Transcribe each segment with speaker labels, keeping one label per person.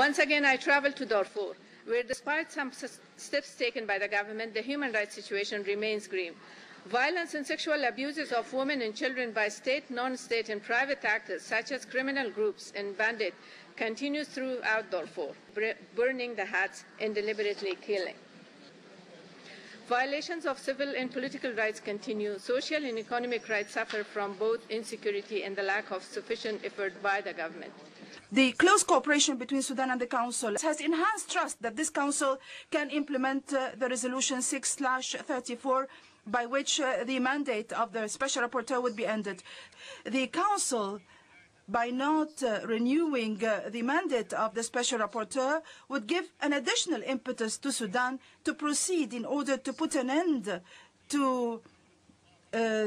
Speaker 1: Once again, I traveled to Darfur, where despite some steps taken by the government, the human rights situation remains grim. Violence and sexual abuses of women and children by state, non-state, and private actors, such as criminal groups and bandits, continues throughout Darfur, burning the huts and deliberately killing. Violations of civil and political rights continue. Social and economic rights suffer from both insecurity and the lack of sufficient effort by the government.
Speaker 2: The close cooperation between Sudan and the Council has enhanced trust that this Council can implement the Resolution 6/34, by which the mandate of the Special Rapporteur would be ended. The Council, by not renewing the mandate of the Special Rapporteur, would give an additional impetus to Sudan to proceed in order to put an end to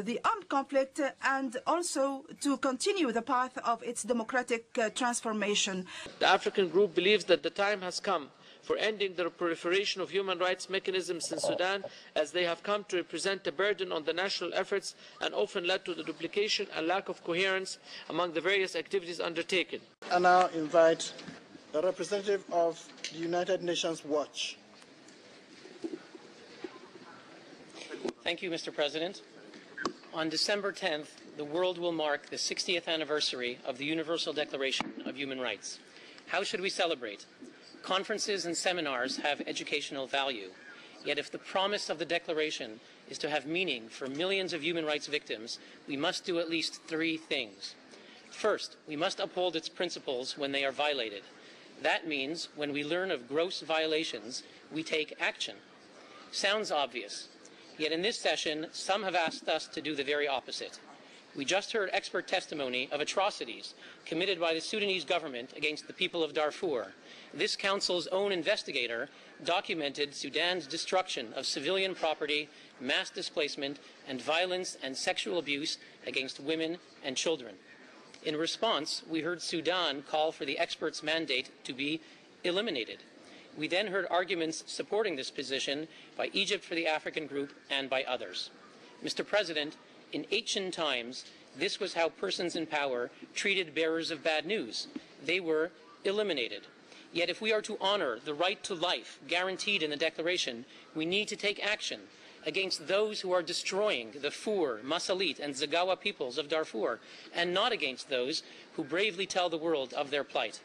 Speaker 2: the armed conflict and also to continue the path of its democratic transformation.
Speaker 3: The African Group believes that the time has come for ending the proliferation of human rights mechanisms in Sudan, as they have come to represent a burden on the national efforts and often led to the duplication and lack of coherence among the various activities undertaken.
Speaker 4: I now invite the representative of the United Nations Watch.
Speaker 5: Thank you, Mr. President. On December 10th, the world will mark the 60th anniversary of the Universal Declaration of Human Rights. How should we celebrate? Conferences and seminars have educational value. Yet if the promise of the Declaration is to have meaning for millions of human rights victims, we must do at least three things. First, we must uphold its principles when they are violated. That means when we learn of gross violations, we take action. Sounds obvious. Yet in this session, some have asked us to do the very opposite. We just heard expert testimony of atrocities committed by the Sudanese government against the people of Darfur. This Council's own investigator documented Sudan's destruction of civilian property, mass displacement, and violence and sexual abuse against women and children. In response, we heard Sudan call for the expert's mandate to be eliminated. We then heard arguments supporting this position by Egypt for the African Group and by others. Mr. President, in ancient times, this was how persons in power treated bearers of bad news. They were eliminated. Yet if we are to honor the right to life guaranteed in the Declaration, we need to take action against those who are destroying the Fur, Masalit, and Zagawa peoples of Darfur, and not against those who bravely tell the world of their plight.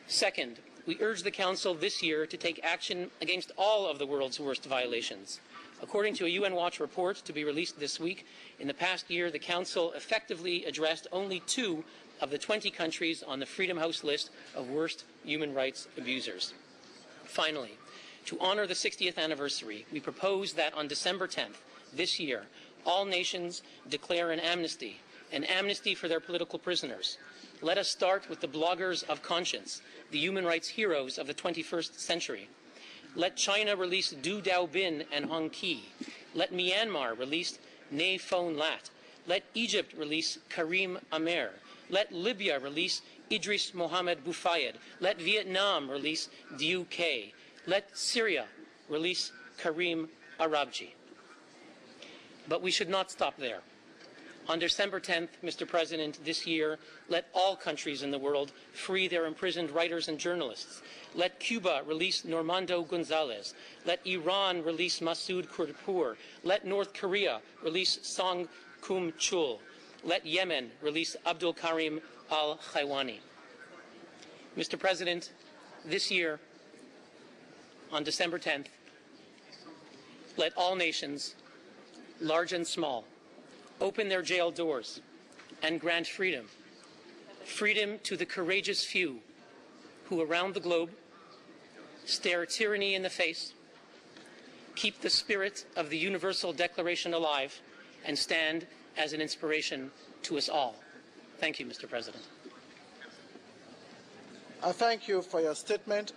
Speaker 5: Second, we urge the Council this year to take action against all of the world's worst violations. According to a UN Watch report to be released this week, in the past year, the Council effectively addressed only 2 of the 20 countries on the Freedom House list of worst human rights abusers. Finally, to honor the 60th anniversary, we propose that on December 10th, this year, all nations declare an amnesty for their political prisoners. Let us start with the bloggers of conscience, the human rights heroes of the 21st century. Let China release Du Daobin and Hong Ki. Let Myanmar release Ne Phone Lat. Let Egypt release Karim Amer. Let Libya release Idris Mohamed Boufayed. Let Vietnam release Diu K. Let Syria release Karim Arabji. But we should not stop there. On December 10th, Mr. President, this year, let all countries in the world free their imprisoned writers and journalists. Let Cuba release Normando Gonzalez. Let Iran release Masoud Kurdipour. Let North Korea release Song Kum Chul. Let Yemen release Abdul Karim al-Khaiwani. Mr. President, this year, on December 10th, let all nations, large and small, open their jail doors and grant freedom. Freedom to the courageous few who around the globe stare tyranny in the face, keep the spirit of the Universal Declaration alive, and stand as an inspiration to us all. Thank you, Mr. President.
Speaker 4: I thank you for your statement.